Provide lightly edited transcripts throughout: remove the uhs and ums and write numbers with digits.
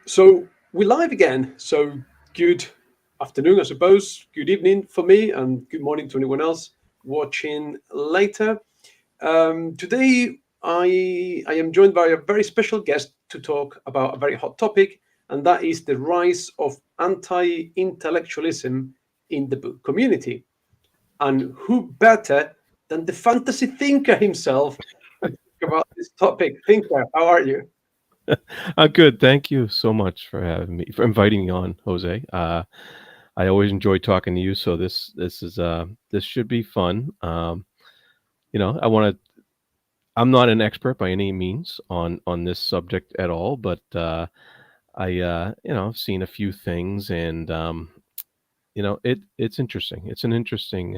So we're live again. So good afternoon, I suppose. Good evening for me, and good morning to anyone else watching later. Today, I am joined by a very special guest to talk about a very hot topic, and that is the rise of anti-intellectualism in the book community. And who better than the fantasy thinker himself to talk about this topic? Thinker, how are you? Good. Thank you so much for having me, for inviting me on, Jose. I always enjoy talking to you, so this should be fun. I want to. I'm not an expert by any means on this subject at all, but I've seen a few things, and it's interesting. It's an interesting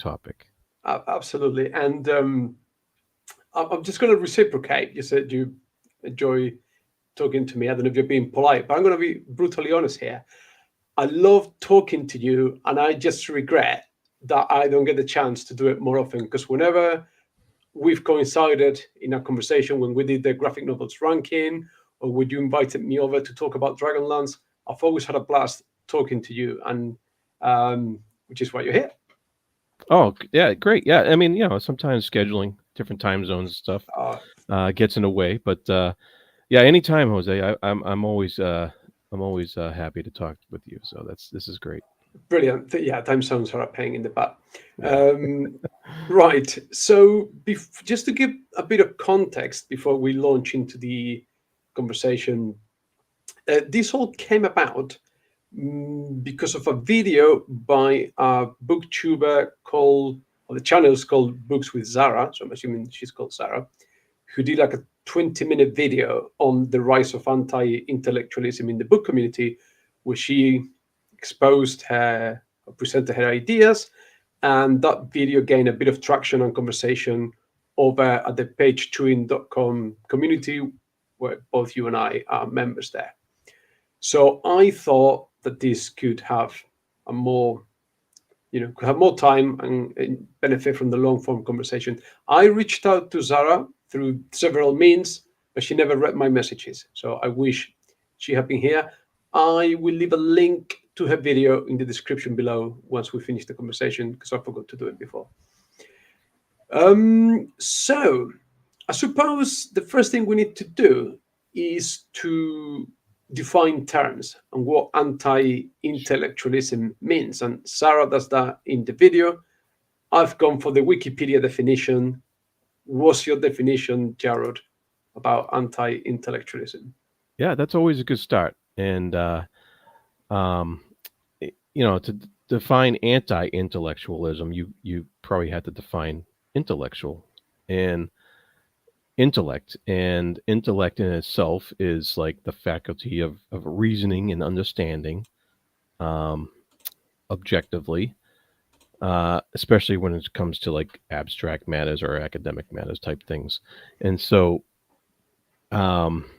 topic. Absolutely. And I'm just going to reciprocate. You said you enjoy talking to me. I don't know if you're being polite, but I'm going to be brutally honest here. I love talking to you, and I just regret that I don't get the chance to do it more often because whenever we've coincided in a conversation when we did the graphic novels ranking or when you invited me over to talk about Dragonlance, I've always had a blast talking to you, and which is why you're here. Oh, yeah, great. Yeah, I mean, sometimes scheduling different time zones and stuff Uh, gets in the way, but yeah, anytime, Jose. I'm always happy to talk with you. So this is great. Brilliant. Yeah, time zones are a pain in the butt. Yeah. Um, right. So, just to give a bit of context before we launch into the conversation, this all came about because of a video by a booktuber called, or the channel is called Books with Zara. So, I'm assuming she's called Zara, who did like a 20-minute video on the rise of anti intellectualism in the book community, where she exposed her, presented her ideas, and that video gained a bit of traction and conversation over at the page2in.com community, where both you and I are members there. So I thought that this could have a more, could have more time and benefit from the long form conversation. I reached out to Zara through several means, but she never read my messages. So I wish she had been here. I will leave a link to her video in the description below once we finish the conversation because I forgot to do it before. So I suppose the first thing we need to do is to define terms and what anti-intellectualism means. And Sarah does that in the video. I've gone for the Wikipedia definition. What's your definition, Jared, about anti-intellectualism? Yeah, that's always a good start. And um, to define anti-intellectualism, you probably had to define intellectual and intellect in itself is like the faculty of reasoning and understanding um, objectively, especially when it comes to like abstract matters or academic matters type things. And so um,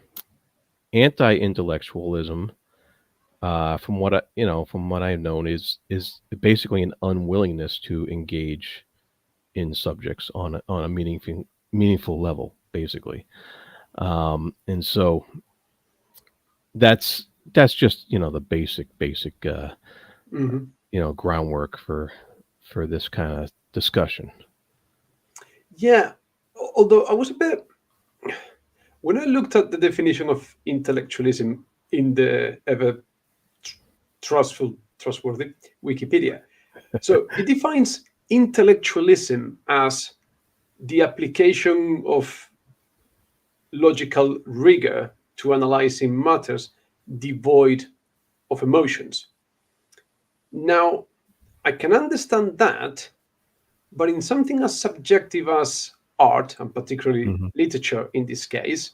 anti-intellectualism, from what I've known, is basically an unwillingness to engage in subjects on a meaningful level, basically. And so that's that's just the basic Mhm. groundwork for this kind of discussion. Yeah, although I was a bit, when I looked at the definition of intellectualism in the ever trustworthy Wikipedia, so it defines intellectualism as the application of logical rigor to analyzing matters devoid of emotions. Now, I can understand that, but in something as subjective as art, and particularly Hmm. literature in this case,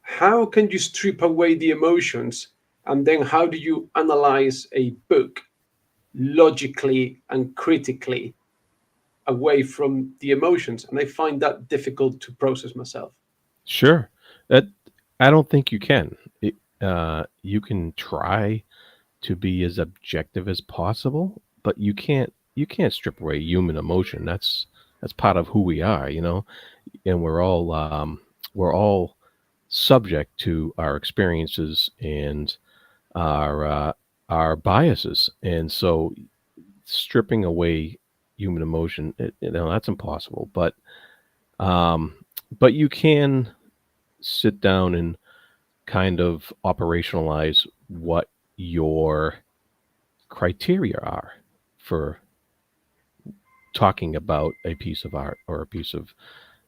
how can you strip away the emotions and then how do you analyze a book logically and critically away from the emotions? And I find that difficult to process myself. Sure, that I don't think you can. You can try to be as objective as possible, but you can't strip away human emotion. That's part of who we are, and we're all subject to our experiences and our biases, and so stripping away human emotion, that's impossible. Um, but you can sit down and kind of operationalize what your criteria are for talking about a piece of art or a piece of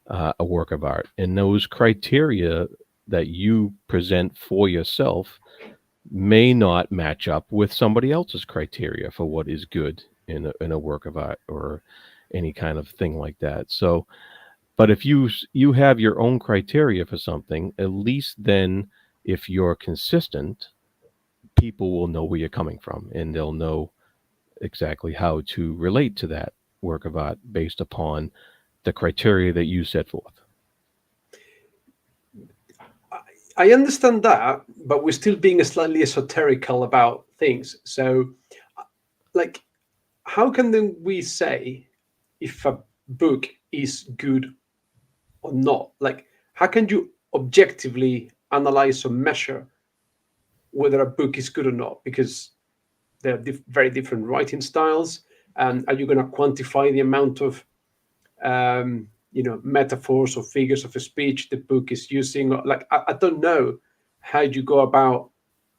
a work of art. And those criteria that you present for yourself may not match up with somebody else's criteria for what is good in a work of art or any kind of thing like that. So, but if you have your own criteria for something, at least then, if you're consistent, people will know where you're coming from, and they'll know exactly how to relate to that work of art based upon the criteria that you set forth. I understand that, but we're still being slightly esoterical about things. So, like, how can then we say if a book is good or not? Like, how can you objectively analyze or measure whether a book is good or not? Because they're very different writing styles. And are you going to quantify the amount of metaphors or figures of speech the book is using? Like, I don't know how you go about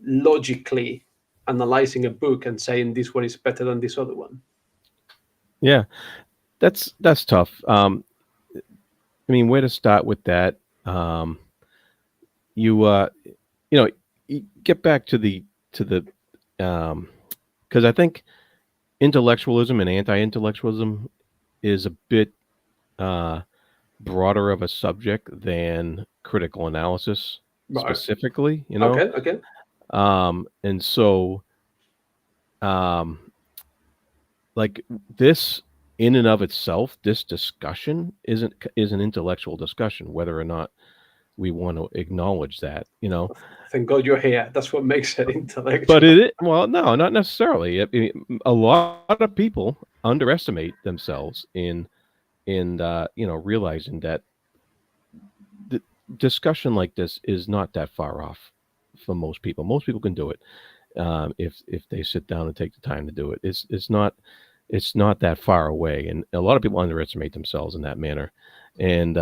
logically analyzing a book and saying this one is better than this other one. Yeah, that's tough. I mean, where to start with that? Um, you you know, you get back to the because I think intellectualism and anti-intellectualism is a bit uh, broader of a subject than critical analysis Right. specifically. Okay. Okay. And so um, like this in and of itself, this discussion is an intellectual discussion, whether or not we want to acknowledge that. Thank God you're here. That's what makes it But intellectual. well, no, not necessarily. I mean, a lot of people underestimate themselves in realizing that the discussion like this is not that far off for most people. Most people can do it if they sit down and take the time to do it. It's not that far away, and a lot of people underestimate themselves in that manner. And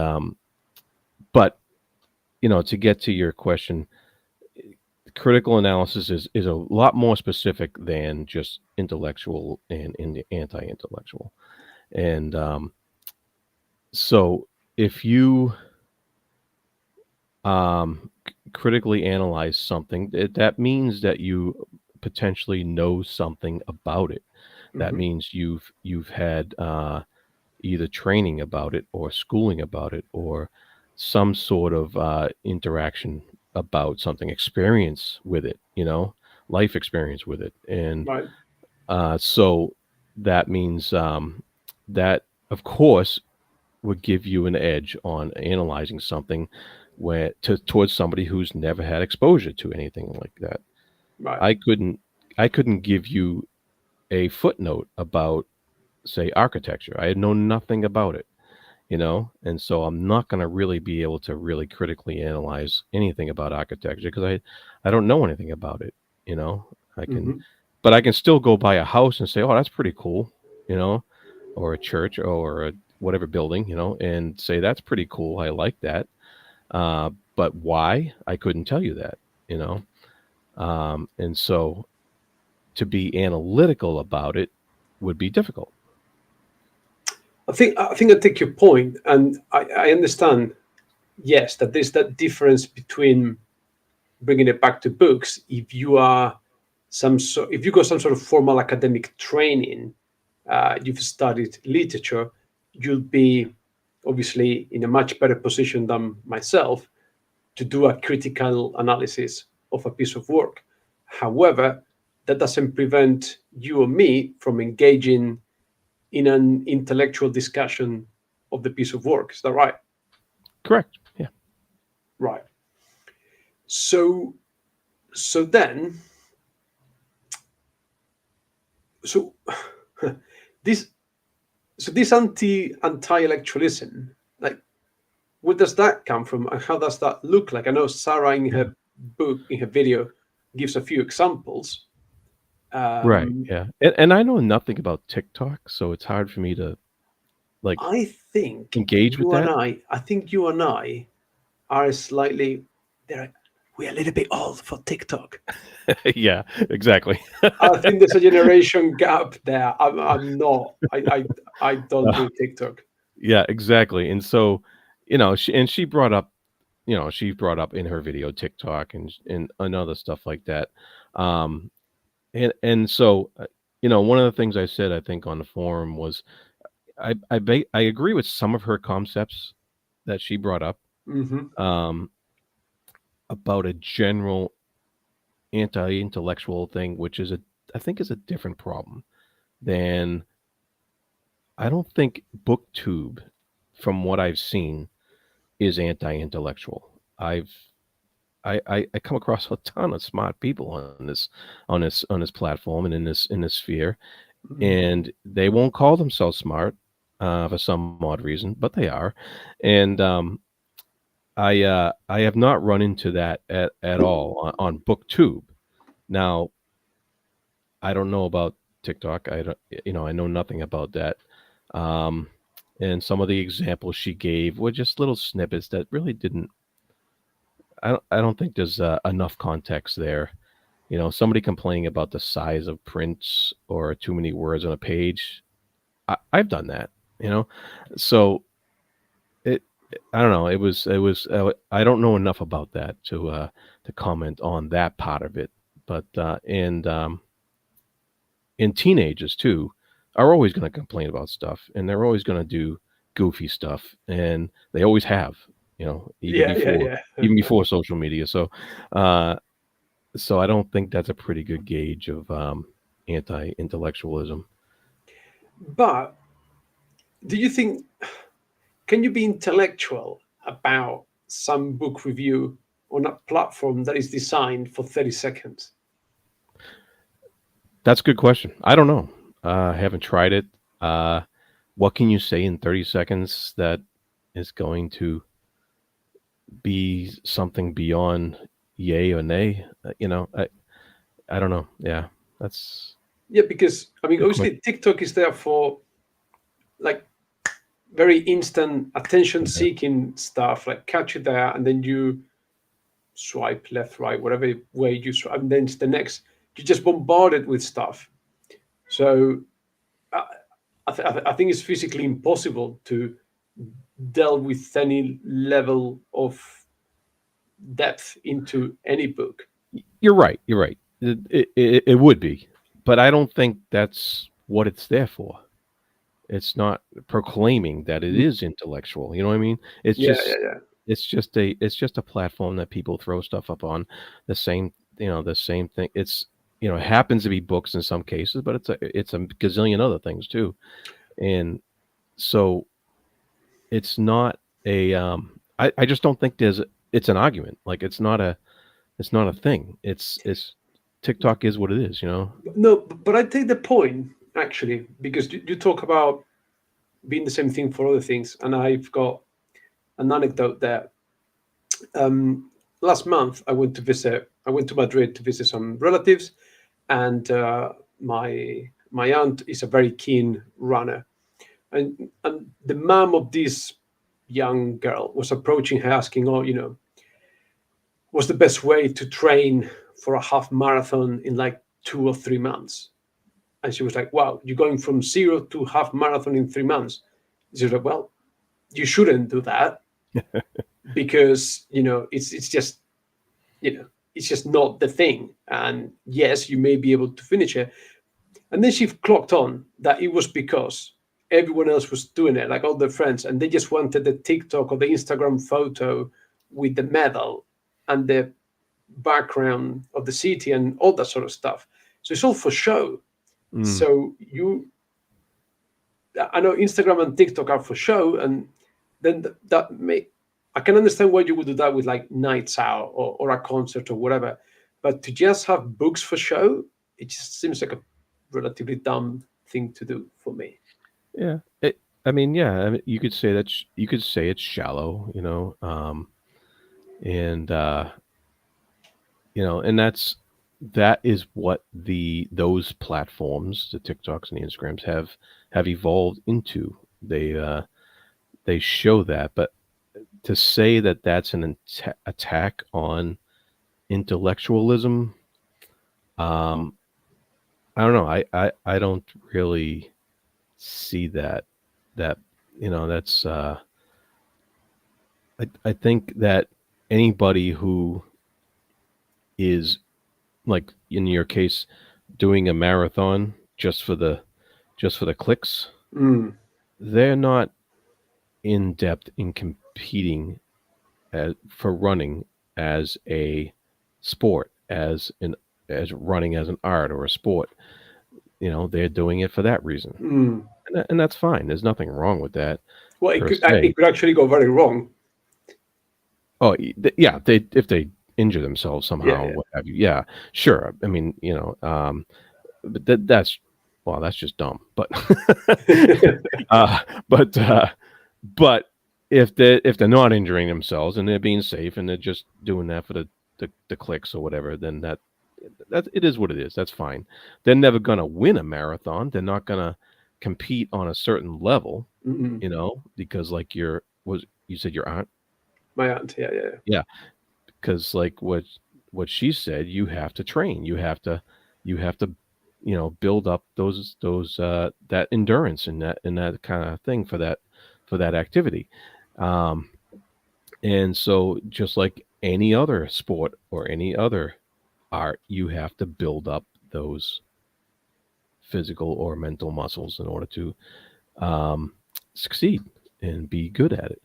but to get to your question, critical analysis is a lot more specific than just intellectual and anti-intellectual. And so if you critically analyze something, that means that you potentially know something about it. That Hmm. means you've had either training about it or schooling about it or some sort of interaction about something, experience with it, life experience with it. And Right. so that means that, of course, would give you an edge on analyzing something towards somebody who's never had exposure to anything like that. Right. I couldn't I couldn't give you a footnote about, say, architecture. I had known nothing about it, and so I'm not going to really be able to really critically analyze anything about architecture because I don't know anything about it. you know I can Hmm. but I can still go by a house and say, oh, that's pretty cool, you know or a church or a whatever building, and say that's pretty cool, I like that. But why, I couldn't tell you that. you know and so to be analytical about it would be difficult. I think I take your point, and I understand. Yes, that there's that difference between bringing it back to books. If you got some sort of formal academic training, you've studied literature, you'll be obviously in a much better position than myself to do a critical analysis of a piece of work. However, that doesn't prevent you or me from engaging in an intellectual discussion of the piece of work. Is that right? Correct. Yeah. Right. So, so then, so this, so this anti-intellectualism, like, where does that come from, and how does that look like? I know Sarah in her book, in her video, gives a few examples. Right. Um, Yeah. And I know nothing about TikTok, so it's hard for me to like I think engage with that. I think you and I are slightly there. We're a little bit old for TikTok. Yeah, exactly. I think there's a generation gap there. I'm not. I don't Uh, do TikTok. yeah, exactly. And so, she brought up, she brought up in her video TikTok and other stuff like that. Um, and so, one of the things I said, I think on the forum was I agree with some of her concepts that she brought up, Hmm. um, about a general anti-intellectual thing, which is I think is a different problem than I don't think BookTube, from what I've seen, is anti-intellectual. I've I come across a ton of smart people on this platform and in this sphere, Hmm. and they won't call themselves smart for some odd reason, but they are, and I have not run into that at all on BookTube. Now I don't know about TikTok. I don't, I know nothing about that. Um, and some of the examples she gave were just little snippets that really didn't. I don't think there's enough context there. Somebody complaining about the size of prints or too many words on a page. I've done that. You know, so it. I don't know. It was. I don't know enough about that to comment on that part of it. But and teenagers too are always going to complain about stuff, and they're always going to do goofy stuff, and they always have, even Yeah, yeah, before yeah. even before social media. Uh, so I don't think that's a pretty good gauge of anti-intellectualism. But do you think, can you be intellectual about some book review on a platform that is designed for 30 seconds? That's a good question. I don't know. I haven't tried it. Uh, what can you say in 30 seconds that is going to be something beyond yay or nay? I don't know. Yeah, that's Yeah, because I mean, good question. obviously TikTok is there for like very instant attention Yeah. seeking stuff, like catch it there, and then you swipe left, right, whatever way you swipe, and then it's the next. You just bombarded with stuff. So I, I think it's physically impossible to delve with any level of depth into any book. You're right. You're right. It would be, but I don't think that's what it's there for. It's not proclaiming that it is intellectual. You know what I mean? It's Yeah, yeah, just yeah. it's just a platform that people throw stuff up on. The same thing. It happens to be books in some cases, but it's a gazillion other things too. And so it's not I just don't think it's an argument. Like it's not a thing. It's TikTok is what it is. No, but I take the point actually because you talk about being the same thing for other things, and I've got an anecdote there. Um, Last month, I went to visit. I went to Madrid to visit some relatives, and my aunt is a very keen runner, and the mom of this young girl was approaching her, asking, "Oh, what's the best way to train for a half marathon in like 2 or 3 months?" And she was like, "Wow, you're going from zero to half marathon in 3 months." She was like, "Well, you shouldn't do that because it's just you know it's just not the thing. And yes, you may be able to finish it." And then she clocked on that it was because everyone else was doing it, like all their friends, and they just wanted the TikTok or the Instagram photo with the medal and the background of the city and all that sort of stuff. So it's all for show. Mm. So I know Instagram and TikTok are for show, and then that may I can understand why you would do that with like nights out or a concert or whatever, but to just have books for show, it just seems like a relatively dumb thing to do for me. Yeah. I mean, yeah, I mean, you could say that you could say it's shallow, and and that is what those platforms, the TikToks and the Instagrams, have evolved into. They show that, but to say that that's an attack on intellectualism, um, I don't know. I don't really see that that's I think that anybody who is, like in your case, doing a marathon just for the clicks, Mm, they're not in depth in competing for running as a sport, as running as an art or a sport. They're doing it for that reason, mm. and that's fine. There's nothing wrong with that Well, per se. it could actually go very wrong. Oh, yeah, if they injure themselves Yeah, somehow, yeah. what have you. Yeah, sure. I mean, but that's just dumb. But uh, but uh, but if they're not injuring themselves and they're being safe and they're just doing that for the clicks or whatever, then that it is what it is. That's fine. They're never gonna win a marathon. They're not gonna compete on a certain level, Mm-mm. because like you said your aunt. My aunt. Yeah, yeah. Yeah, because like what she said, you have to train. You have to build up those that endurance and that kind of thing for that activity. um and so just like any other sport or any other art, you have to build up those physical or mental muscles in order to um succeed and be good at it.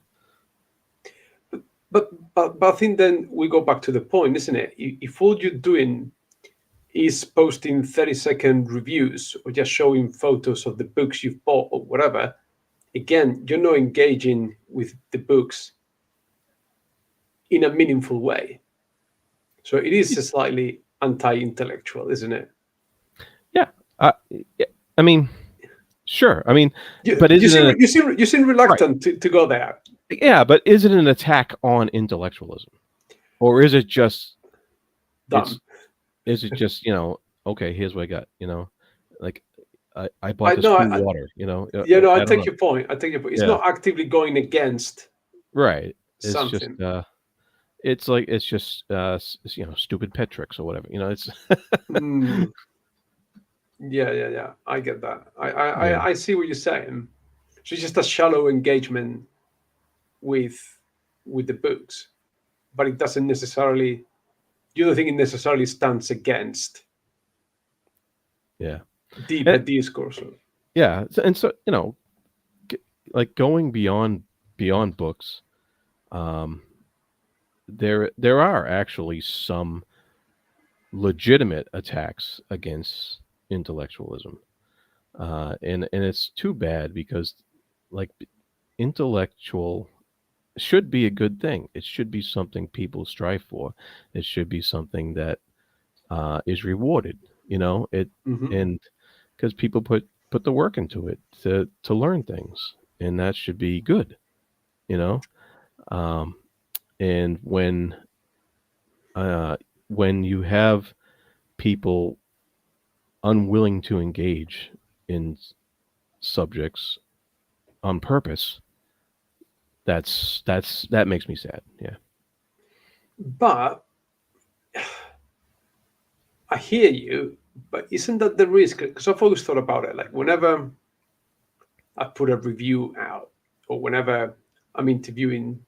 But I think then we go back to the point, isn't it? If all you're doing is posting 30-second reviews or just showing photos of the books you've bought or whatever, again, you're not engaging with the books in a meaningful way. So it is a slightly anti-intellectual, isn't it? Yeah, yeah, I mean, sure. I mean, You, but is you it seem an you seem you seem right? reluctant to go there. Yeah, but is it an attack on intellectualism, or is it just it's Done. is it just okay? Here's what I got. Like I bought I this know. cool water. I I don't take know. your point. I take your point. It's Yeah, not actively going against right. It's just something. it's just stupid pet tricks or whatever. It's Mm, yeah, yeah, yeah. I get that. yeah, I see what you're saying. So it's just a shallow engagement with the books, but it doesn't necessarily. You don't think it necessarily stands against yeah, deeper and discourse. yeah, and so g- like going beyond books. Um, there are actually some legitimate attacks against intellectualism, and it's too bad because like intellectual should be a good thing. It should be something people strive for. It should be something that is rewarded. It Hmm. and because people put the work into it to learn things, and that should be good. You know, um, and uh, when you have people unwilling to engage in subjects on purpose, that makes me sad. Yeah. But I hear you. But isn't that the risk? Because I've always thought about it. Like whenever I put a review out, or whenever I'm interviewing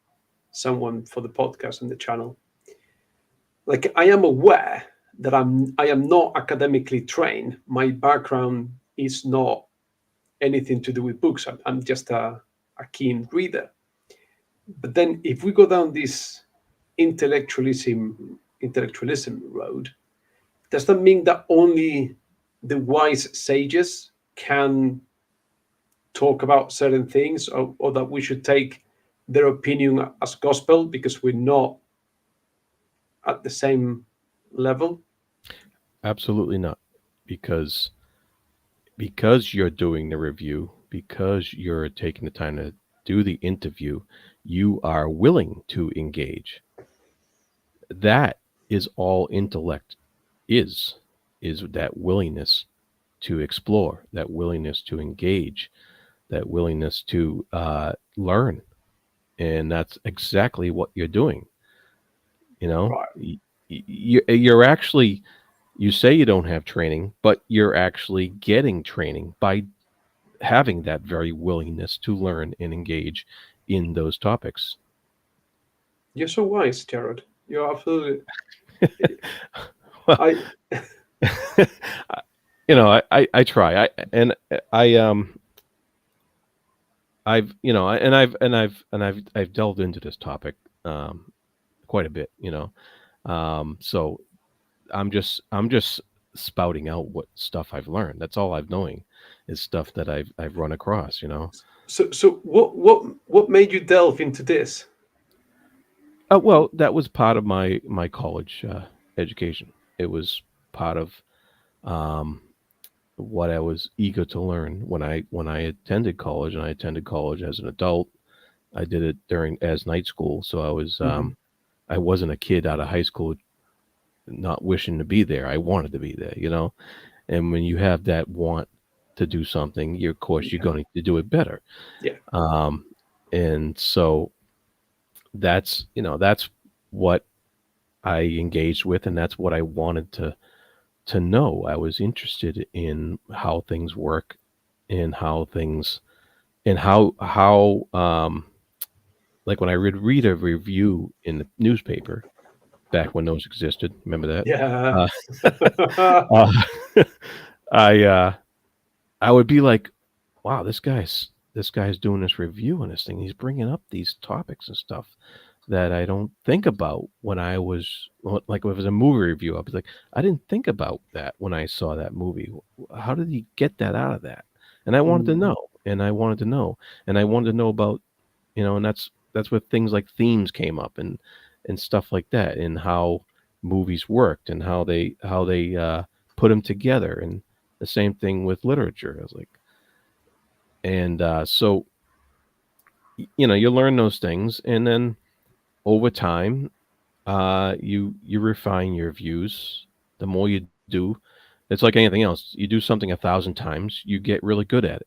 someone for the podcast and the channel, like I am aware that I am not academically trained. My background is not anything to do with books. I'm just a keen reader. But then if we go down this intellectualism road, does that mean that only the wise sages can talk about certain things, or that we should take their opinion as gospel because we're not at the same level? Absolutely not, because you're doing the review. because you're taking the time to do the interview, you are willing to engage. That is all intellect is is that willingness to explore, that willingness to engage, that willingness to learn, and that's exactly what you're doing. You know, Right. you're actually, you say you don't have training, but you're actually getting training by having that very willingness to learn and engage in those topics. You're so wise, Jared. You're absolutely. Well, I I try. I I've you know and I've delved into this topic um quite a bit. So I'm just spouting out what stuff I've learned. That's all I've knowing is stuff that I've run across. so what made you delve into this? Well, that was part of my college education. It was part of um, what I was eager to learn when I attended college, and I attended college as an adult. I did it during as night school, so Hmm. I wasn't a kid out of high school not wishing to be there. I wanted to be there. And when you have that want to do something, of course you're Yeah, going to do it better. yeah. Um, and so that's what I engaged with, and that's what I wanted to know. I was interested in how things work, and how things and how like when I would read a review in the newspaper back when those existed. Remember that? Yeah. Uh, uh, I I would be like, wow, this guy's doing this review on this thing. He's bringing up these topics and stuff that I don't think about when I was like if it was a movie review. I'd be like, I didn't think about that when I saw that movie. How did he get that out of that? And I wanted to Mhm. know, and I wanted to know, and I wanted to know about and that's where things like themes came up and stuff like that, and how movies worked and how they put them together, and the same thing with literature. I was like, and so you learn those things, and then over time, you refine your views. The more you do, it's like anything else. You do something 1,000 times, you get really good at it.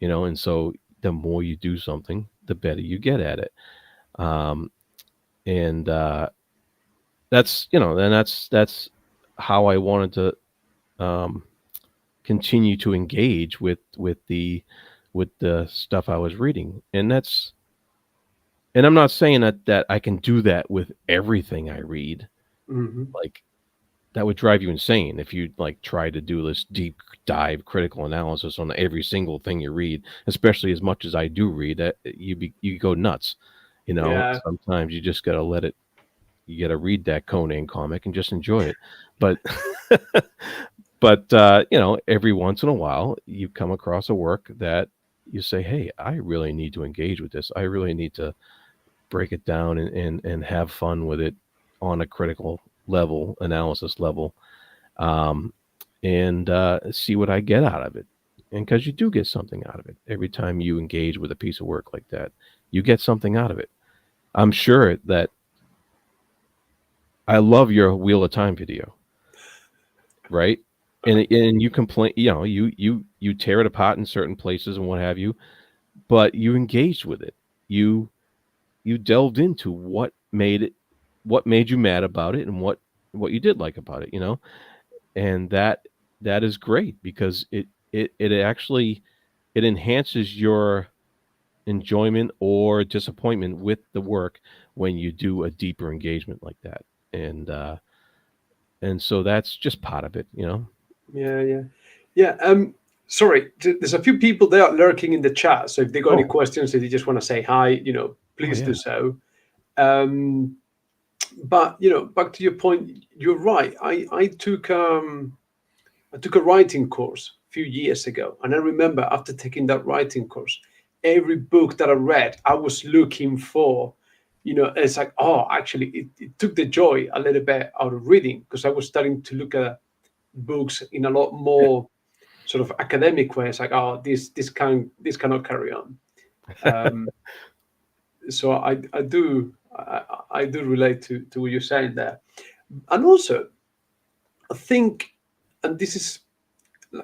And so the more you do something, the better you get at it. Um, and that's how I wanted to continue to engage with the stuff I was reading. And I'm not saying that I can do that with everything I read. Mhm. Like, that would drive you insane if you like try to do this deep dive critical analysis on every single thing you read, especially as much as I do read. That you go nuts. Yeah. Sometimes you just gotta let it. You gotta read that Conan comic and just enjoy it. But every once in a while you come across a work that you say, "Hey, I really need to engage with this. I really need to break it down and have fun with it on a critical level, analysis level, um, and see what I get out of it." And because you do get something out of it every time you engage with a piece of work like that, you get something out of it. I'm sure that I love your Wheel of Time video, right? And you complain, you tear it apart in certain places and what have you, but you engaged with it. You delved into what made you mad about it, and what you did like about it. And that is great because it actually it enhances your enjoyment or disappointment with the work when you do a deeper engagement like that. And so that's just part of it. Yeah, yeah, yeah. Sorry, there's a few people there lurking in the chat. So if they got any Oh, questions, if they just want to say hi, oh please yeah. do so. Um, but back to your point, you're right. I took a writing course a few years ago, and I remember after taking that writing course, every book that I read, I was looking for. It's like, oh, actually, it took the joy a little bit out of reading because I was starting to look at books in a lot more sort of academic way. It's like, oh, this cannot carry on. So I do relate to what you're saying there, and also I think, and this is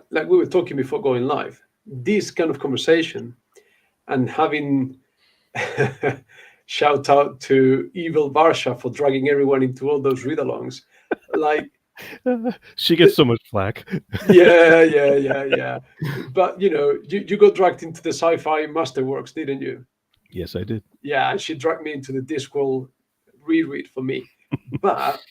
like we were talking before going live, this kind of conversation and having shout out to evil Barsha for dragging everyone into all those read-alongs, like. She gets so much flack. Yeah. But you got dragged into the sci-fi masterworks, didn't you? Yes, I did. Yeah, and she dragged me into the Discworld reread for me. But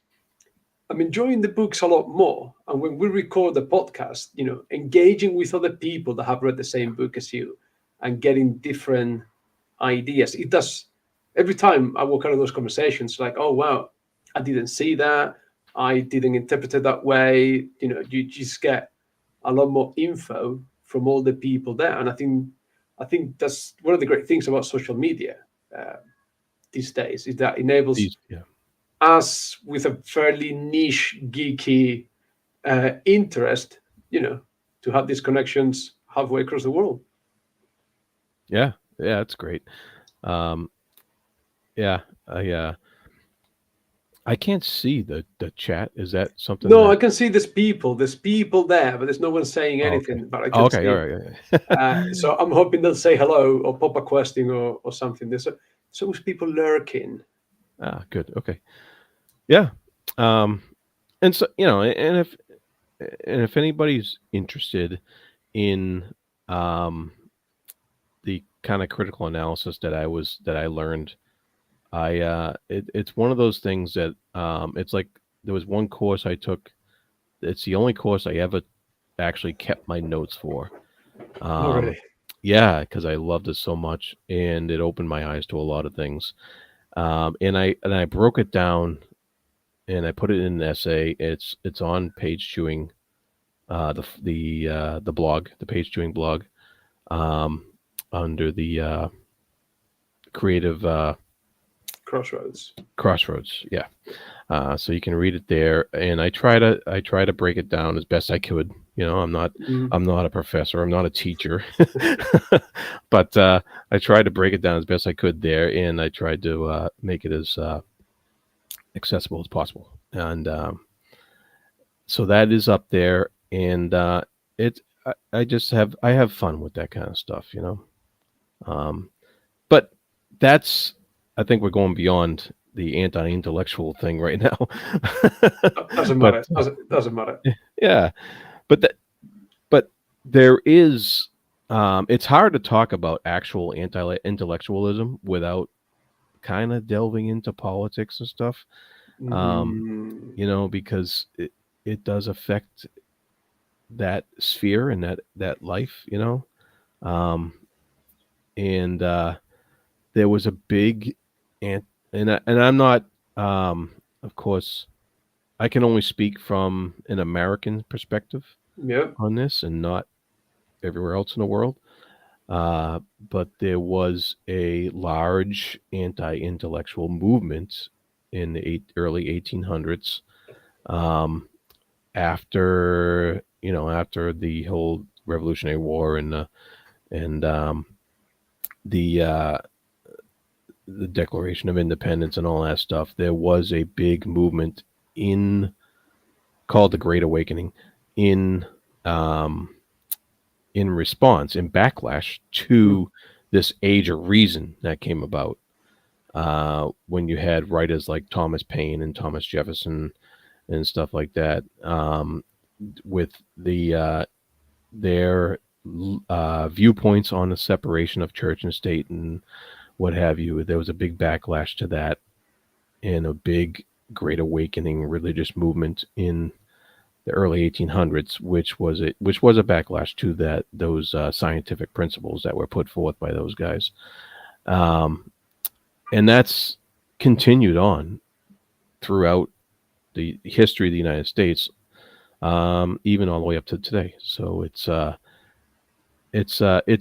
I'm enjoying the books a lot more. And when we record the podcast, engaging with other people that have read the same book as you and getting different ideas. It does every time I walk out of those conversations, like, oh wow, I didn't see that. I didn't interpret it that way. You just get a lot more info from all the people there. And I think that's one of the great things about social media these days, is that enables us with a fairly niche, geeky interest, to have these connections halfway across the world. Yeah, that's great. Yeah, I can't see the chat. Is that something? No, I can see there's people there, but there's no one saying anything. Okay. But I can see. All right. So I'm hoping they'll say hello or pop a question or something. There's always people lurking. Good. Okay. Yeah. And so and if anybody's interested in the kind of critical analysis that I learned, it's one of those things that it's like there was one course I took. It's the only course I ever actually kept my notes for. Really? Yeah, because I loved it so much, and it opened my eyes to a lot of things. And I broke it down, and I put it in an essay. It's on Page Chewing, the blog, the Page Chewing blog, under the creative Crossroads. Yeah. So you can read it there, and I try to break it down as best I could. I'm not a professor, I'm not a teacher, but I tried to break it down as best I could there, and I tried to make it as accessible as possible. And so that is up there, and I have fun with that kind of stuff, but that's, I think we're going beyond the anti-intellectual thing right now. Doesn't matter. Doesn't matter. Yeah, but there is. It's hard to talk about actual anti-intellectualism without kind of delving into politics and stuff. Because it does affect that sphere and that life. And there was a big and I'm not, of course, I can only speak from an American perspective on this, and not everywhere else in the world. But there was a large anti-intellectual movement in the early 1800s, after the whole Revolutionary War and the Declaration of Independence and all that stuff. There was a big movement called the Great Awakening in response, in backlash to this Age of Reason that came about, when you had writers like Thomas Paine and Thomas Jefferson and stuff like that, with their viewpoints on the separation of church and state and what have you. There was a big backlash to that, and a big Great Awakening religious movement in the early 1800s, which was a backlash to those scientific principles that were put forth by those guys, and that's continued on throughout the history of the United States, even all the way up to today. So it's an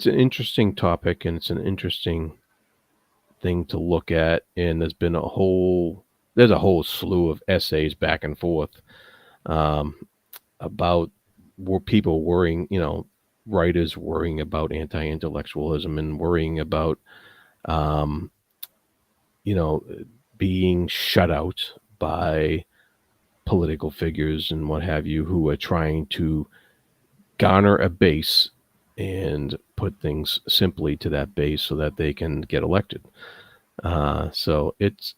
interesting topic, and it's an interesting thing to look at. And there's been a whole slew of essays back and forth about were people worrying, writers worrying about anti-intellectualism and worrying about, um, you know, being shut out by political figures and what have you, who are trying to garner a base and put things simply to that base so that they can get elected. So it's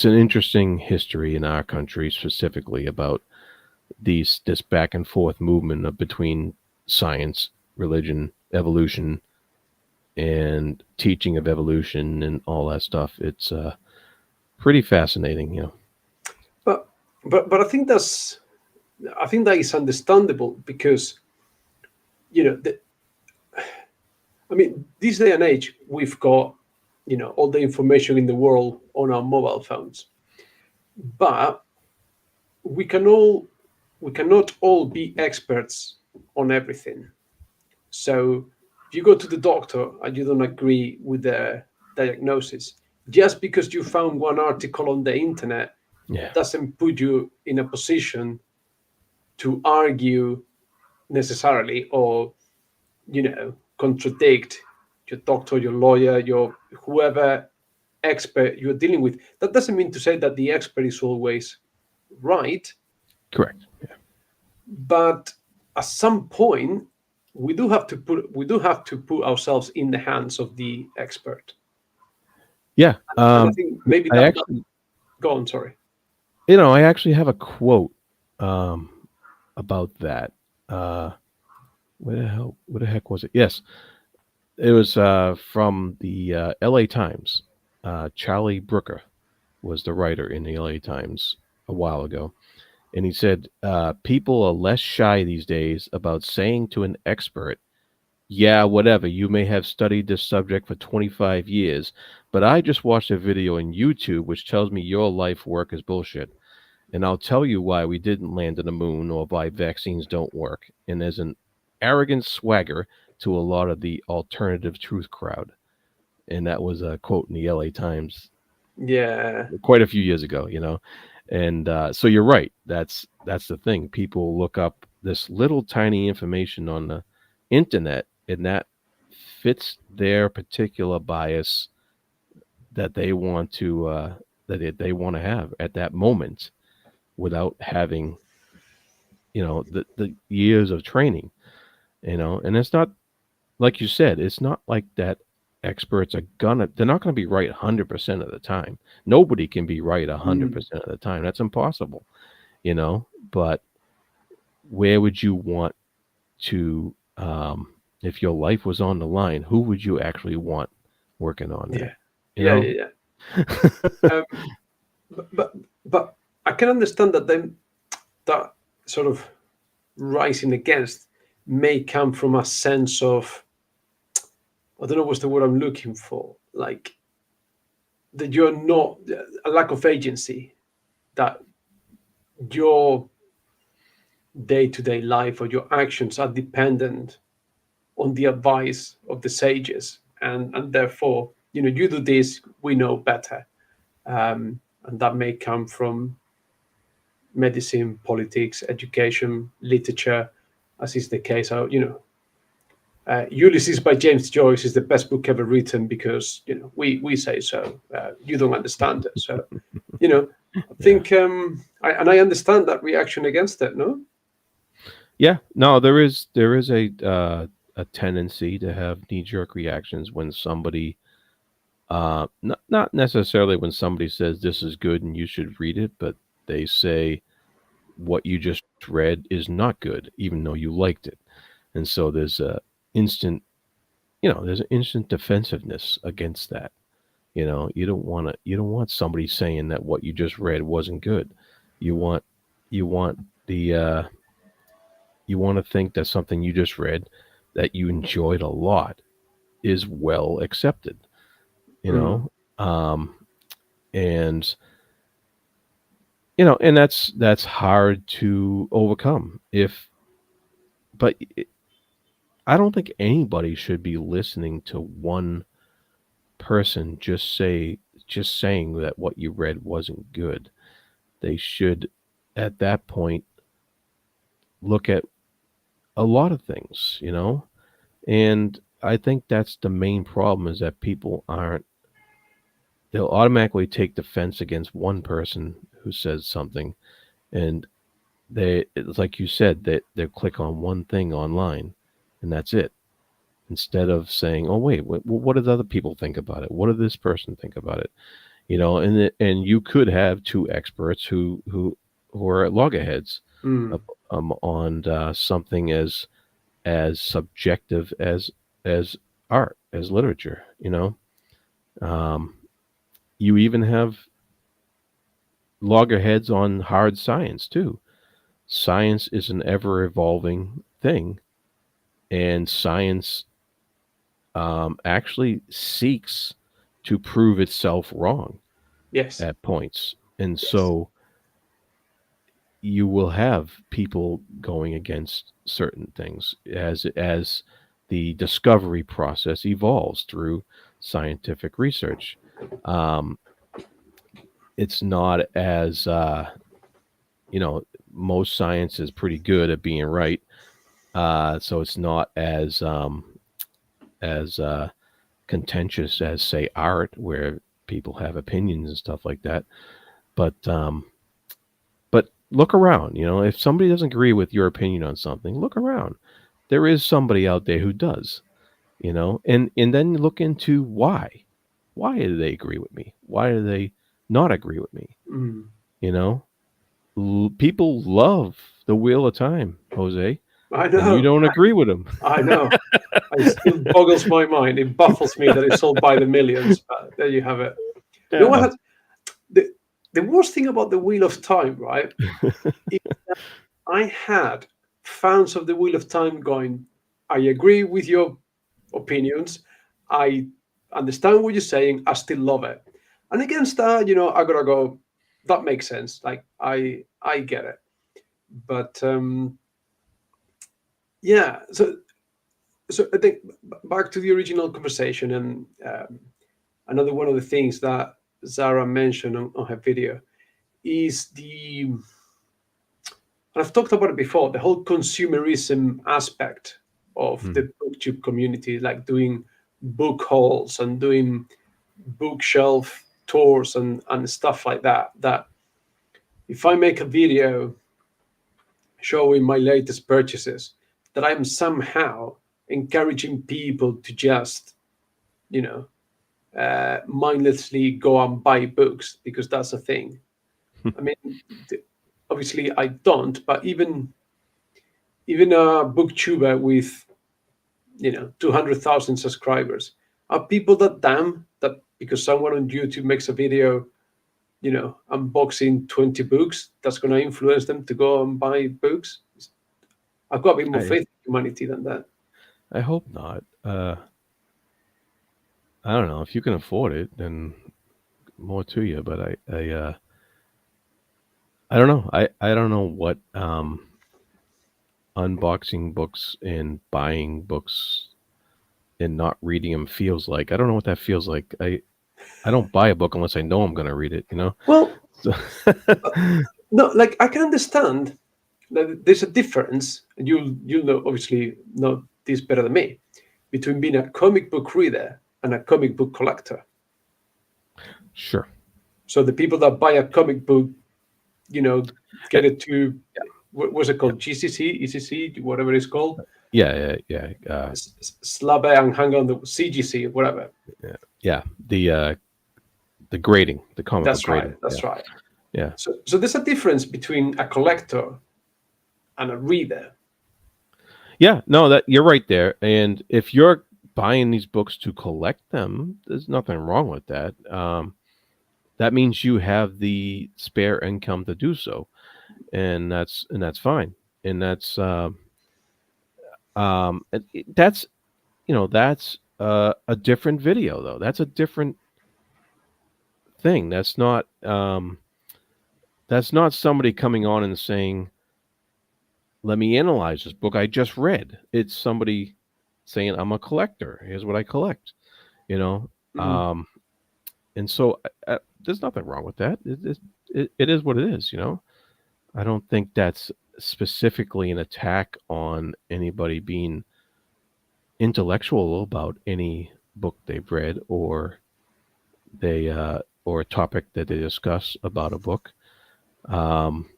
an interesting history in our country specifically about this back and forth movement between science, religion, evolution, and teaching of evolution and all that stuff. It's pretty fascinating. But but I think that is understandable because you know the, I mean, this day and age, we've got, all the information in the world on our mobile phones, but we can all we cannot all be experts on everything. So if you go to the doctor and you don't agree with the diagnosis, just because you found one article on the internet Yeah, doesn't put you in a position to argue necessarily, or contradict your doctor, your lawyer, your whoever expert you're dealing with. That doesn't mean to say that the expert is always right, correct. Yeah, but at some point we do have to put ourselves in the hands of the expert. yeah. And I think maybe I that actually, go on, sorry. I actually have a quote um, about that. Uh, Where the heck was it? Yes, it was from the L.A. Times. Charlie Brooker was the writer in the L.A. Times a while ago, and he said, "People are less shy these days about saying to an expert, 'Yeah, whatever. You may have studied this subject for 25 years, but I just watched a video on YouTube which tells me your life work is bullshit. And I'll tell you why we didn't land on the moon or why vaccines don't work.' And there's an arrogant swagger to a lot of the alternative truth crowd." And that was a quote in the LA Times Yeah. quite a few years ago. And so you're right. That's the thing. People look up this little tiny information on the internet, and that fits their particular bias that they want to they want to have at that moment without having the years of training. And it's not, like you said, it's not like that experts are they're not gonna be right 100% of the time. Nobody can be right Mm. 100% of the time. That's impossible, but where would you want to, if your life was on the line, who would you actually want working on that? Yeah. You Yeah, know? yeah, yeah. But I can understand that then that sort of rising against may come from a sense of, I don't know what's the word I'm looking for, like that you're not, a lack of agency, that your day-to-day life or your actions are dependent on the advice of the sages, and therefore, you do this, we know better. And that may come from medicine, politics, education, literature, as is the case. Ulysses by James Joyce is the best book ever written because we say so. You don't understand it, so I Yeah. think I understand that reaction against it. No. Yeah. No, there is a tendency to have knee-jerk reactions when somebody not necessarily when somebody says this is good and you should read it, but they say what you just read is not good, even though you liked it. And so instant, there's an instant defensiveness against that. You don't want somebody saying that what you just read wasn't good. You want you want the you want to think that something you just read that you enjoyed a lot is well accepted. You Mm. know, and and that's hard to overcome. But I don't think anybody should be listening to one person just saying that what you read wasn't good. They should, at that point, look at a lot of things, you know? And I think that's the main problem is that people aren't, they'll automatically take defense against one person who says something, and it's like you said, that they click on one thing online and that's it. Instead of saying, "Oh wait, what did other people think about it? What did this person think about it?" You know, and you could have two experts who are at loggerheads Mm. on something as subjective as art, as literature. You know, um, you even have loggerheads on hard science too. Science is an ever evolving thing, and science actually seeks to prove itself wrong Yes. at points. And Yes. so you will have people going against certain things as the discovery process evolves through scientific research. Um, it's not as you know, most science is pretty good at being right, so it's not as contentious as say art, where people have opinions and stuff like that. But look around. You know, if somebody doesn't agree with your opinion on something, look around. There is somebody out there who does. You know, and then look into why. Why do they agree with me? Why do they not agree with me? Mm. You know, people love the Wheel of Time, Jose, I and you know. don't agree with them. I know. It still boggles my mind. It baffles me that it's sold by the millions. But there you have it. You know Yeah. what? The, the worst thing about the Wheel of Time, right? Is that I had fans of the Wheel of Time going, I agree with your opinions. I understand what you're saying. I still love it. And against that, I gotta go, that makes sense. Like I get it. But yeah, so I think back to the original conversation, and another one of the things that Zara mentioned on her video is and I've talked about it before, the whole consumerism aspect of Hmm. the booktube community, like doing book hauls and doing bookshelf tours and stuff like that. That if I make a video showing my latest purchases, that I'm somehow encouraging people to just, you know, mindlessly go and buy books because that's a thing. I mean, obviously I don't, but even a booktuber with 200,000 subscribers are people that damn that because someone on YouTube makes a video, unboxing 20 books, that's going to influence them to go and buy books. I've got a bit more I faith in humanity than that. I hope not. I don't know if you can afford it, then more to you. But I don't know. I don't know what unboxing books and buying books and not reading them feels like. I don't know what that feels like. I don't buy a book unless I know I'm going to read it. You know. Well, So, no, like I can understand that there's a difference, and you'll know, obviously know this better than me, between being a comic book reader and a comic book collector. sure. So the people that buy a comic book, you know, Uh, get it to Yeah. what's it Yeah. called, GCC, ECC, whatever it's called, Yeah. Yeah. slab it and hang on the CGC, whatever. Yeah. Yeah. The grading, the comic book That's right. grading. Yeah. That's right. Yeah. So there's a difference between a collector and a reader. Yeah. No, that you're right there. And if you're buying these books to collect them, there's nothing wrong with that. That means you have the spare income to do so, and that's fine. And that's that's a different video though. That's a different thing. That's not somebody coming on and saying, "Let me analyze this book I just read." It's somebody saying, "I'm a collector. Here's what I collect." You know, Mhm. um, and so there's nothing wrong with that. It is what it is. I don't think that's specifically an attack on anybody being intellectual about any book they've read, or a topic that they discuss about a book. Um,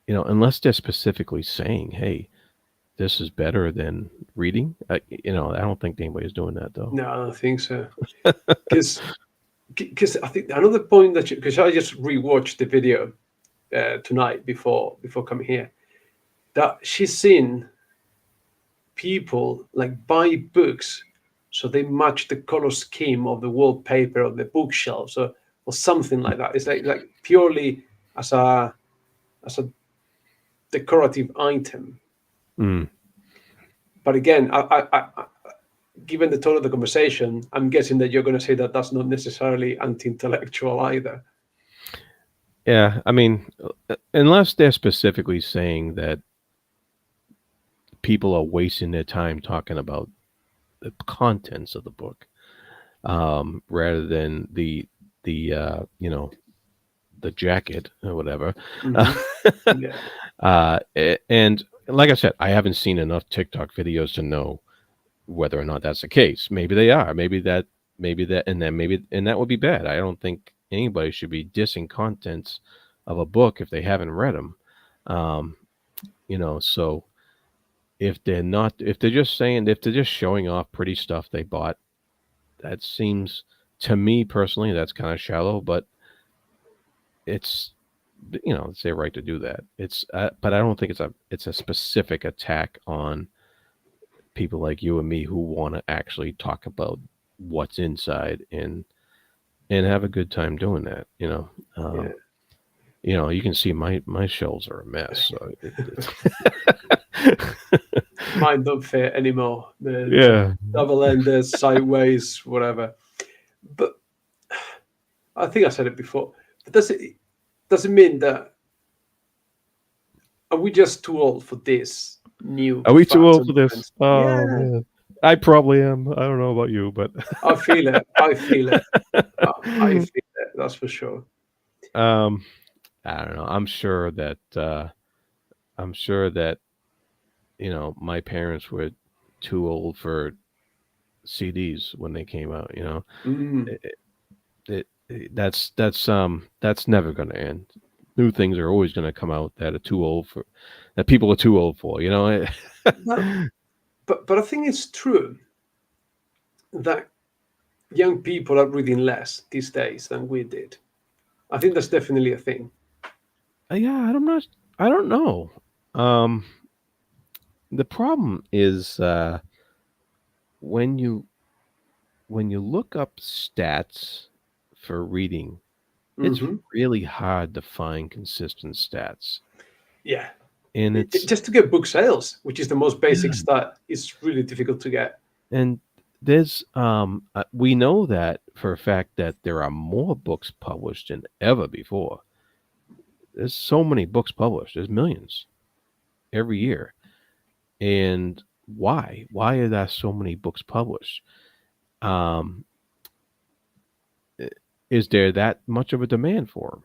unless they're specifically saying, "Hey, this is better than reading." I don't think anybody's doing that though. No, I don't think so. Because I think another point that because I just rewatched the video tonight before coming here, that she's seen people like buy books so they match the color scheme of the wallpaper of the bookshelves or something like that. It's like purely as a decorative item. Mm. But again, given the tone of the conversation, I'm guessing that you're going to say that that's not necessarily anti-intellectual either. Yeah, I mean, unless they're specifically saying that people are wasting their time talking about the contents of the book, rather than the jacket or whatever. Mm-hmm. Yeah. And like I said, I haven't seen enough TikTok videos to know whether or not that's the case. Maybe they are. And that would be bad. I don't think anybody should be dissing contents of a book if they haven't read them. So if they're just showing off pretty stuff they bought, that seems, to me personally, that's kind of shallow. But it's it's their right to do that. But I don't think it's a specific attack on people like you and me who want to actually talk about what's inside and have a good time doing that. Yeah. You can see my shelves are a mess. So it's Mine don't fit anymore. The yeah. double-ended, sideways, whatever. But I think I said it before. But does it mean that are we just too old for this new Are we too fads old and for this? trends? Oh Yeah, man, I probably am. I don't know about you, but I feel it. I feel it. I feel it. That's for sure. um, I don't know. I'm sure that my parents were too old for CDs when they came out. Mm. It, that's never going to end. New things are always going to come out that people are too old for. Well, but I think it's true that young people are reading less these days than we did. I think that's definitely a thing. Yeah, I don't know. Um, the problem is when you when you look up stats for reading, it's Hmm. really hard to find consistent stats. Yeah. And it's Just to get book sales, which is the most basic yeah, stat, is really difficult to get. and there's we know that for a fact that there are more books published than ever before. There's so many books published. There's millions every year. And why? Why are there so many books published? Um, i- is there that much of a demand for them?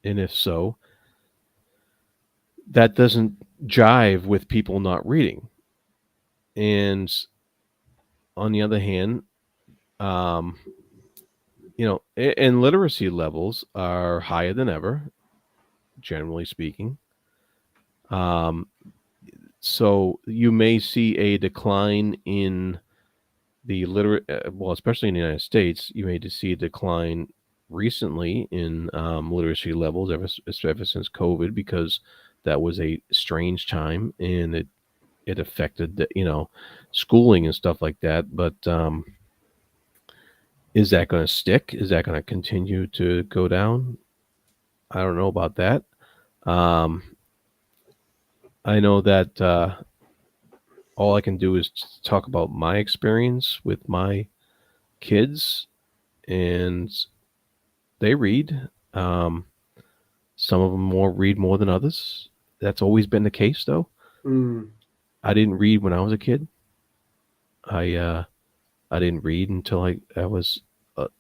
And if so, that doesn't jive with people not reading. And on the other hand, um, and literacy levels are higher than ever, generally speaking. Um, so you may see a decline in well, especially in the United States, you may see a decline recently in literacy levels ever since COVID, because that was a strange time and it affected schooling and stuff like that. But is that going to stick? Is that going to continue to go down? I don't know about that. Um, I know that all I can do is talk about my experience with my kids, and they read. Some of them read more than others. That's always been the case, though. Mm. I didn't read when I was a kid. I didn't read until I was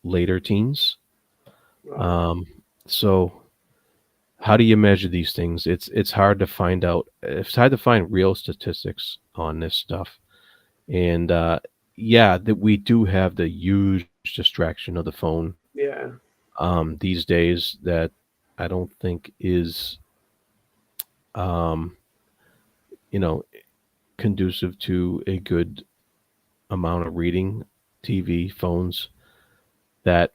later teens. Right. Um, so how do you measure these things? It's hard to find out. It's hard to find real statistics on this stuff. And yeah, that we do have the huge distraction of the phone Yeah. these days that I don't think is um, you know conducive to a good amount of reading, TV, phones. That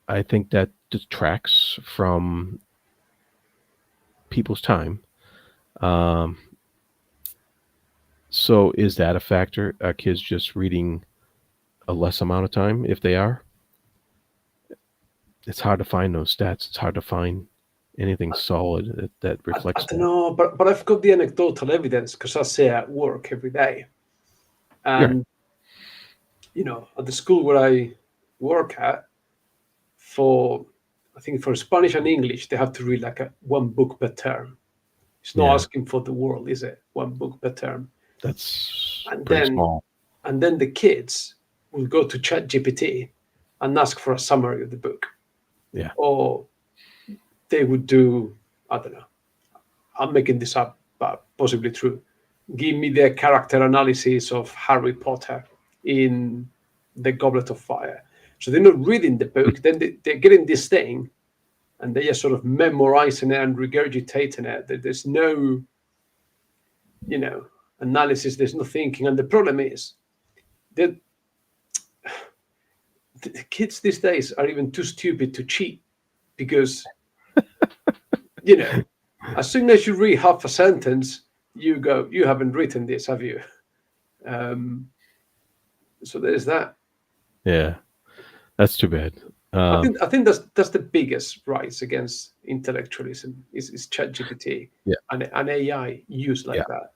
I think that detracts from people's time. Um, so is that a factor? Are kids just reading a less amount of time if they are? It's hard to find those stats. It's hard to find anything solid that I reflects don't that. know, but I've got the anecdotal evidence because I say at work every day, Yeah. and at the school where I work at, for I think for Spanish and English, they have to read like one book per term. It's not Yeah. asking for the world, is it? One book per term, That's and pretty then small. the kids will go to ChatGPT and ask for a summary of the book, Yeah. or they would do, I don't know, I'm making this up, but possibly true. Give me the character analysis of Harry Potter in the Goblet of Fire. So they're not reading the book, then they're getting this thing and they're just sort of memorizing it and regurgitating it. There's no, you know, analysis, there's no thinking. And the problem is that the kids these days are even too stupid to cheat because, you know, as soon as you read half a sentence, you go, you haven't written this, have you? Um, so there's that. Yeah. That's too bad. I think that's the biggest rise against intellectualism is ChatGPT Yeah. and AI used Yeah. like that.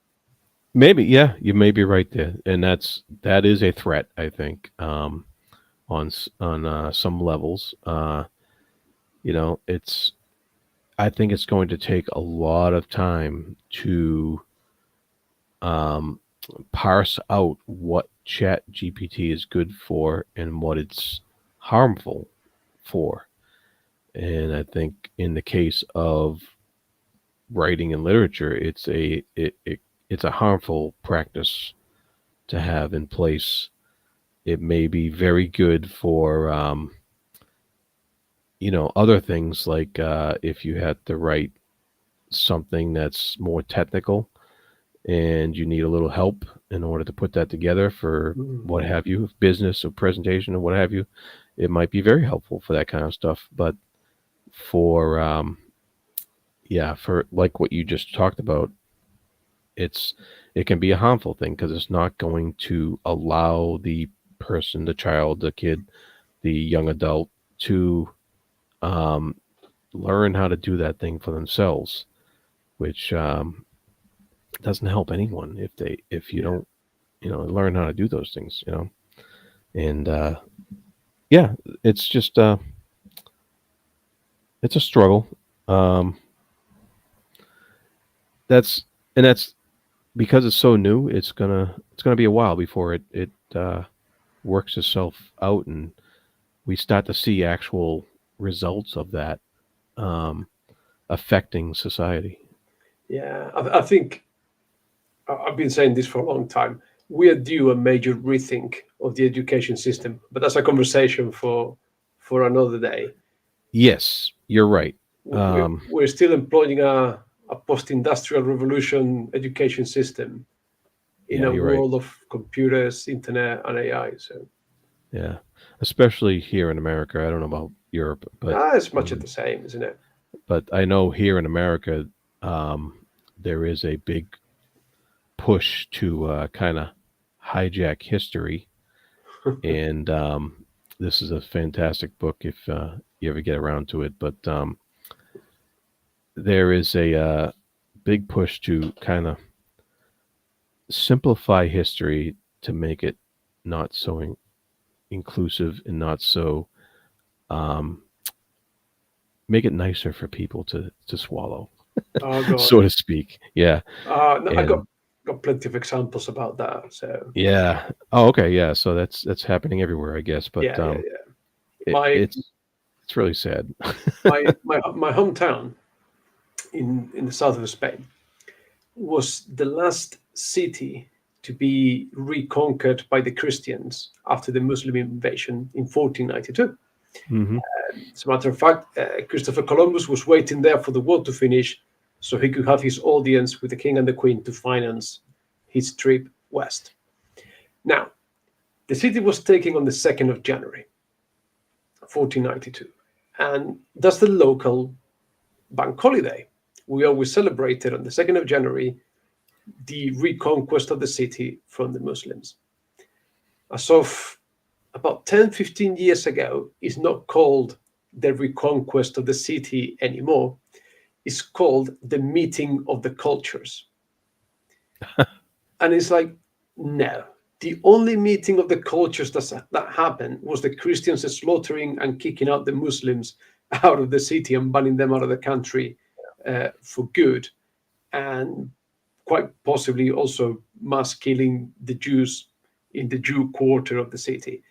Maybe. Yeah. You may be right there, and that is a threat. I think on some levels. It's. I think it's going to take a lot of time to um, parse out what Chat GPT is good for and what it's harmful for. And I think in the case of writing and literature, it's a harmful practice to have in place. It may be very good for other things like if you had to write something that's more technical and you need a little help in order to put that together for Mm. what have you, business or presentation or what have you, it might be very helpful for that kind of stuff. But for yeah, for like what you just talked about, it's it can be a harmful thing because it's not going to allow the person, the child, the kid, the young adult to um, learn how to do that thing for themselves, which doesn't help anyone if you Yeah, don't learn how to do those things. And yeah, it's just it's a struggle. Um, that's and that's because it's so new. It's gonna be a while before it works itself out, and we start to see actual results of that um, affecting society. yeah. I think I've been saying this for a long time. We are due a major rethink of the education system, but that's a conversation for another day. Yes, you're right. Um, We're still employing a post-industrial revolution education system in yeah, a you're right. world of computers, internet, and AI. So Yeah, especially here in America. I don't know about Europe, it's much of um, the same, isn't it? but I know here in America, um, there is a big push to kind of hijack history, and this is a fantastic book if you ever get around to it. But there is a big push to kind of simplify history to make it not so inclusive and not so um, make it nicer for people to swallow, Oh God. so to speak. Yeah, No, I and got plenty of examples about that. So yeah. Oh, okay. Yeah. So that's happening everywhere, I guess. But yeah. it, My it's really sad. my hometown in the south of Spain, was the last city to be reconquered by the Christians after the Muslim invasion in 1492. Mm-hmm. As a matter of fact, Christopher Columbus was waiting there for the war to finish so he could have his audience with the king and the queen to finance his trip west. Now, the city was taken on the 2nd of January, 1492, and that's the local bank holiday. We always celebrated on the 2nd of January the reconquest of the city from the Muslims. As of about 10, 15 years ago, it's not called the reconquest of the city anymore. It's called the meeting of the cultures. And it's like, no. The only meeting of the cultures that happened was the Christians slaughtering and kicking out the Muslims out of the city and banning them out of the country for good. And quite possibly also mass killing the Jews in the Jew quarter of the city.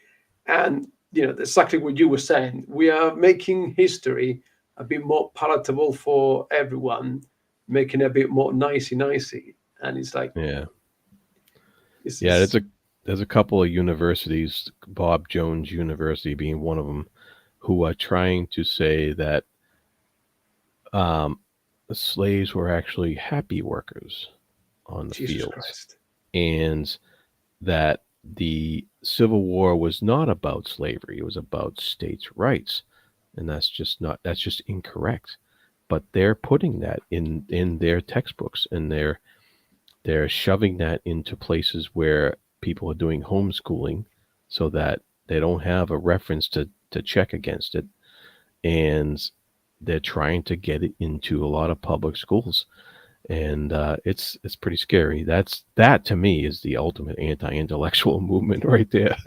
And exactly what you were saying, we are making history a bit more palatable for everyone, making it a bit more nicey. And it's like, Yeah. it's, Yeah, it's there's a couple of universities, Bob Jones University being one of them, who are trying to say that slaves were actually happy workers on the Jesus fields, Christ. and that the Civil War was not about slavery; it was about states' rights, and that's just incorrect. But they're putting that in their textbooks, and they're shoving that into places where people are doing homeschooling so that they don't have a reference to check against it. And they're trying to get it into a lot of public schools. And it's pretty scary. That to me is the ultimate anti-intellectual movement right there.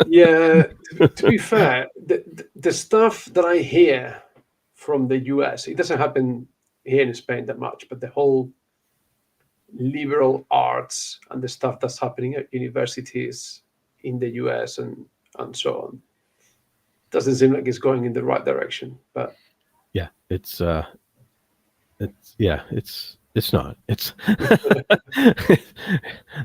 Yeah, to be fair, the stuff that I hear from the US, it doesn't happen here in Spain that much, but the whole liberal arts and the stuff that's happening at universities in the US and so on doesn't seem like it's going in the right direction. But Yeah, it's not. It's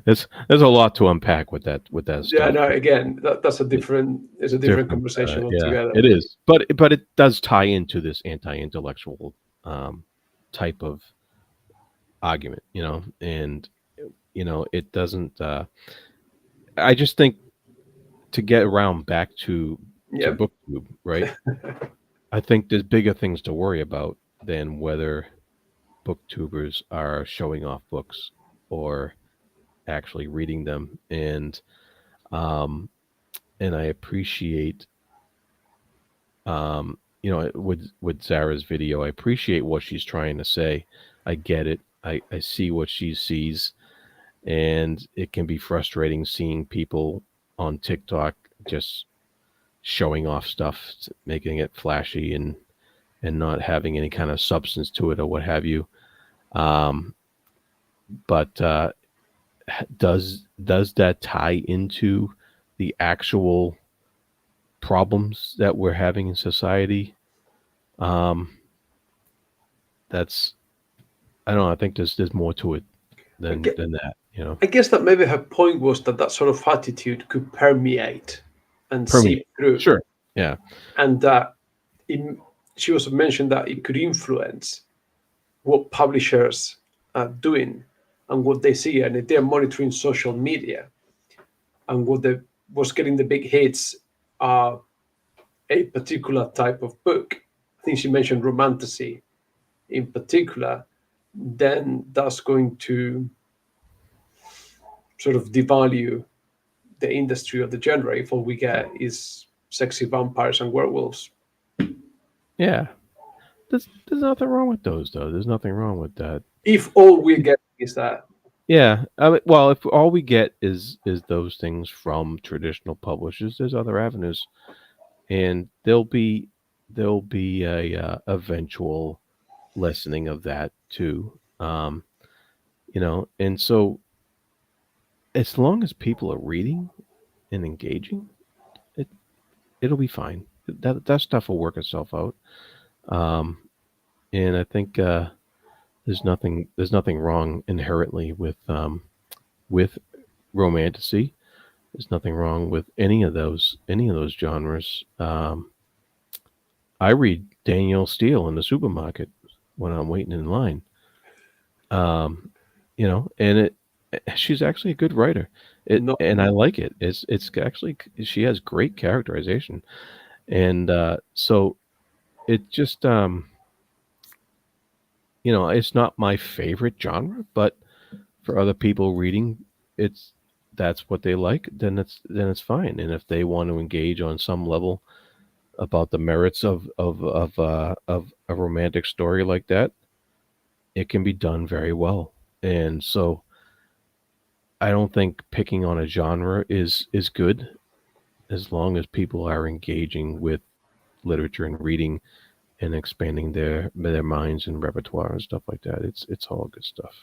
there's a lot to unpack with that yeah, stuff. no, again, that's a It's different, it's a different different. conversation Yeah, altogether. it is. But it does tie into this anti-intellectual type of argument, and it doesn't. I just think to get around back to Yeah. BookTube, right? I think there's bigger things to worry about than whether booktubers are showing off books or actually reading them. Um, and I appreciate, with Zara's video, I appreciate what she's trying to say. I get it. I see what she sees, and it can be frustrating seeing people on TikTok just showing off stuff, making it flashy and not having any kind of substance to it or what have you. But does that tie into the actual problems that we're having in society? That's I don't know. I think there's more to it I than guess, that. I guess that maybe her point was that sort of attitude could permeate and Permeate. seep through, Sure. Yeah. and that she also mentioned that it could influence what publishers are doing and what they see, and if they're monitoring social media and what's getting the big hits are a particular type of book. I think she mentioned romantasy in particular. Then that's going to sort of devalue the industry of the genre if all we get is sexy vampires and werewolves. Yeah. There's nothing wrong with those though. There's nothing wrong with that. If all we get is that, Yeah. I mean, well, if all we get is those things from traditional publishers, there's other avenues, and there'll be a eventual lessening of that too. And so as long as people are reading and engaging, it it'll be fine. That stuff will work itself out. And I think there's nothing wrong inherently with romantasy. There's nothing wrong with any of those genres. I read Danielle Steele in the supermarket when I'm waiting in line. Um, and she's actually a good writer. No, And I like it. It's actually, she has great characterization, and so it just it's not my favorite genre, but for other people reading, it's that's what they like, then it's fine. And if they want to engage on some level about the merits of a romantic story like that, it can be done very well. And so I don't think picking on a genre is good, as long as people are engaging with literature and reading and expanding their minds and repertoire and stuff like that. It's all good stuff.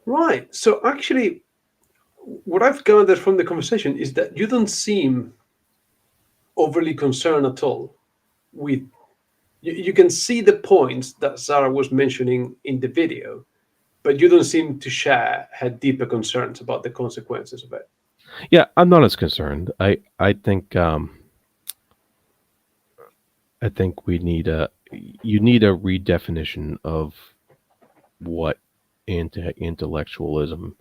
right. So actually, what I've gathered from the conversation is that you don't seem overly concerned at all with. You can see the points that Sarah was mentioning in the video, but you don't seem to share her deeper concerns about the consequences of it. Yeah, I'm not as concerned. I think we need a you need a redefinition of what anti-intellectualism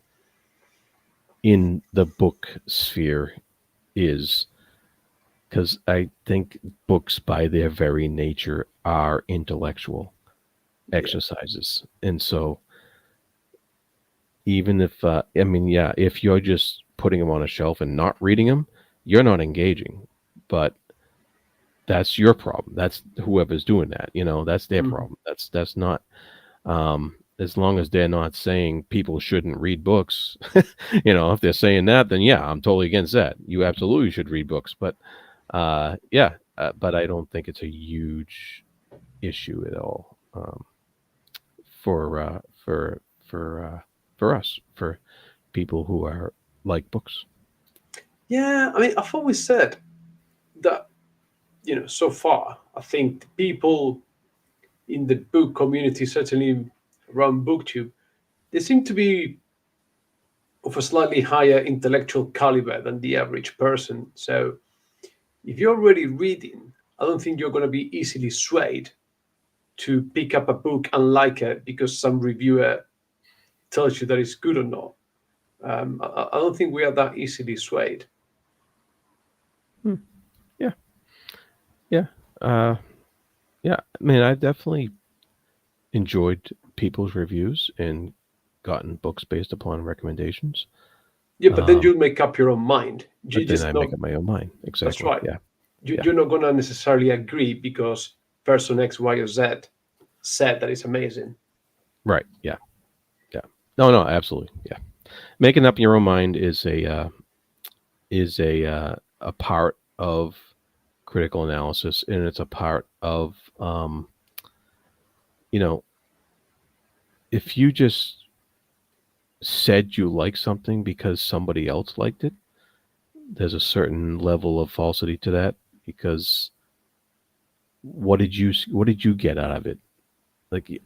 in the book sphere is, because I think books by their very nature are intellectual Yeah. exercises. And so even if I mean, yeah, if you're just putting them on a shelf and not reading them, you're not engaging. But that's your problem. That's whoever's doing that. That's their Mhm. problem. That's not. As long as they're not saying people shouldn't read books, if they're saying that, then yeah, I'm totally against that. You absolutely should read books. But yeah, but I don't think it's a huge issue at all, for for us, for people who are like books. Yeah, I mean, I've always said that, so far, I think the people in the book community, certainly around BookTube, they seem to be of a slightly higher intellectual caliber than the average person. So if you're already reading, I don't think you're going to be easily swayed to pick up a book and like it because some reviewer tells you that it's good or not. I don't think we are that easily swayed. Hmm. Yeah, yeah, uh, yeah. I mean, I definitely enjoyed people's reviews and gotten books based upon recommendations. Yeah, but then Um, you'll make up your own mind. You but then just I not. make up my own mind. That's Exactly. right. Yeah. Yeah. You're not going to necessarily agree because person X, Y, or Z said that it's amazing. Right. Yeah. Yeah. No. No. Absolutely. Yeah. Making up your own mind is a part of critical analysis, and it's a part of you know if you just said you like something because somebody else liked it, there's a certain level of falsity to that, because what did you get out of it? Like,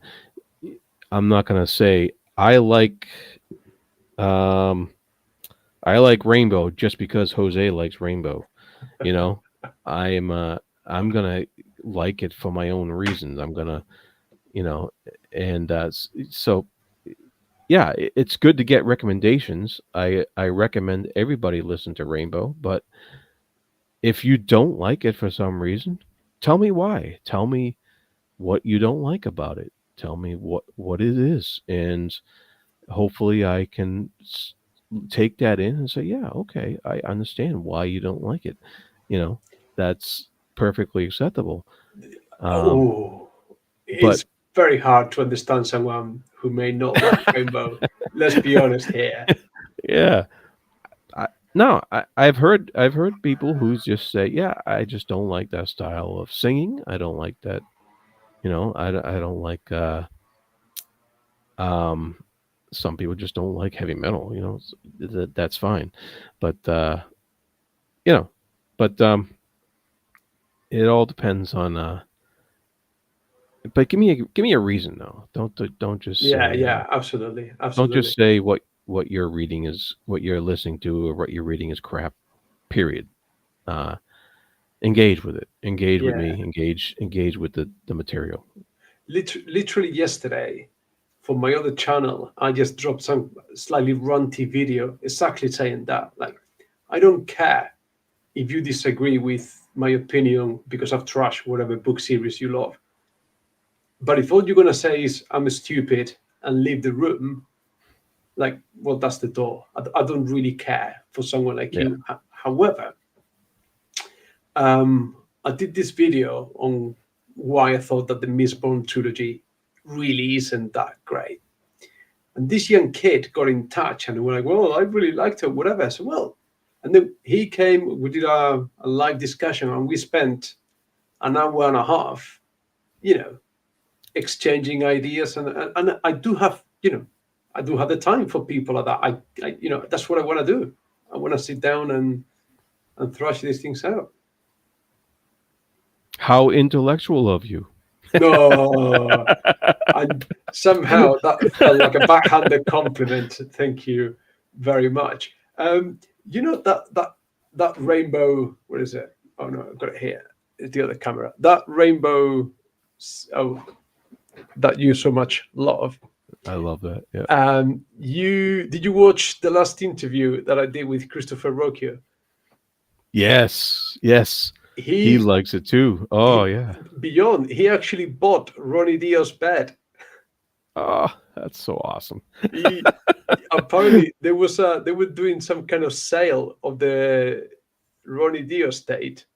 I'm not gonna say um I like rainbow just because Jose likes rainbow. You know, I'm uh I'm gonna like it for my own reasons. I'm gonna, you know, and so yeah, it's good to get recommendations. I recommend everybody listen to Rainbow, but if you don't like it for some reason, tell me why. Tell me what you don't like about it. Tell me what it is, and hopefully I can take that in and say, yeah, okay, I understand why you don't like it. You know, that's perfectly acceptable. Um, Oh, but it's very hard to understand someone who may not like rainbow. Let's be honest here. yeah, I, no, I've heard people who just say, yeah, I just don't like that style of singing. I don't like that. I don't like. Um, some people just don't like heavy metal. That's fine, but you know, but it all depends on But give me a reason though. Don't just Yeah, say yeah, absolutely, don't absolutely. just say what you're reading is what you're listening to or what you're reading is crap. Period. Uh, engage with it. Engage with Yeah, me. Engage with the material. literally yesterday, for my other channel, I just dropped some slightly ranty video exactly saying that. Like, I don't care if you disagree with my opinion because I've trashed whatever book series you love. But if all you're gonna say is I'm stupid and leave the room, like, well, that's the door. I don't really care for someone like Yeah. you. However, um, I did this video on why I thought that the Mistborn trilogy really isn't that great. And this young kid got in touch and we're like, well, I really liked it, whatever. So, well, and then he came, we did a live discussion and we spent an hour and a half, you know, exchanging ideas. And I do have, I do have the time for people like that. That's what I want to do. I want to sit down and thrash these things out. How intellectual of you. No, and somehow that felt like a backhanded compliment. Thank you very much. That rainbow. What is it? Oh no, I've got it here. It's the other camera. That rainbow. Oh, that you so much love. I love that. Yeah. You did you watch the last interview that I did with Christopher Rocchio? Yes. Yes. He He, likes it too. Oh he yeah. beyond. He actually bought Ronnie Dio's bed. Oh, that's so awesome. He apparently they were doing some kind of sale of the Ronnie Dio estate,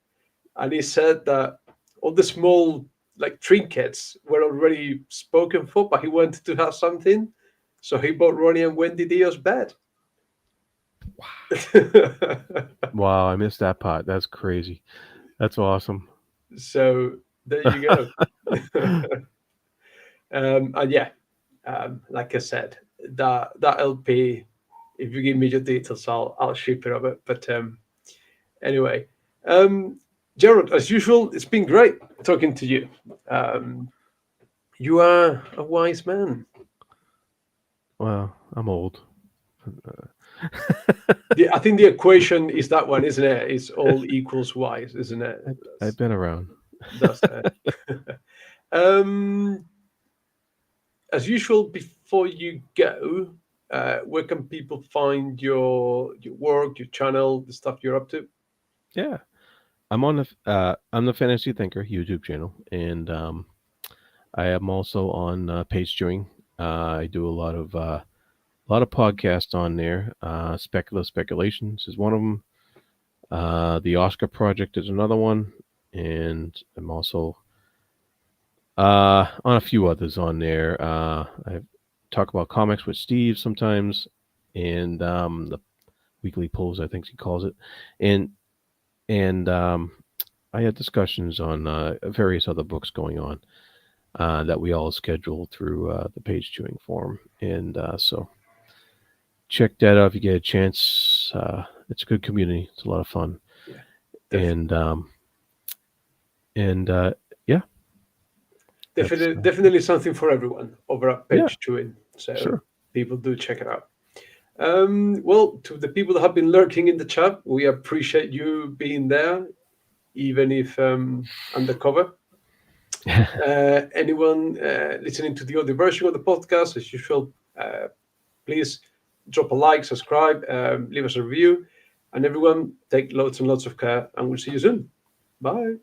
and he said that all the small like trinkets were already spoken for, but he wanted to have something, so he bought Ronnie and Wendy Dio's bed. Wow, I missed that part. That's crazy. That's awesome. So there you go. And yeah, like I said, that LP. If you give me your details, I'll ship it over. But anyway, um, Gerald, as usual, it's been great talking to you. Um, you are a wise man. Well, I'm old. I think the equation is that one, isn't it? It's all equals wise, isn't it? I've been around. That's it. um, as usual, before you go, where can people find your work, your channel, the stuff you're up to? Yeah. I'm the Fantasy Thinker YouTube channel, and I am also on Page Chewing. I do a lot of podcasts on there. Speculative Speculations is one of them. The Oscar Project is another one, and I'm also on a few others on there. I talk about comics with Steve sometimes, and the weekly polls, I think he calls it, and I had discussions on various other books going on that we all schedule through the Page Chewing forum, and so check that out if you get a chance. It's a good community. It's a lot of fun, Yeah, and and yeah, that's definitely something for everyone over at yeah, Page Chewing. So sure. people do check it out. Well, to the people that have been lurking in the chat, we appreciate you being there, even if undercover. Anyone listening to the audio version of the podcast, as usual, please drop a like, subscribe, leave us a review, and everyone take loads and lots of care, and we'll see you soon. Bye.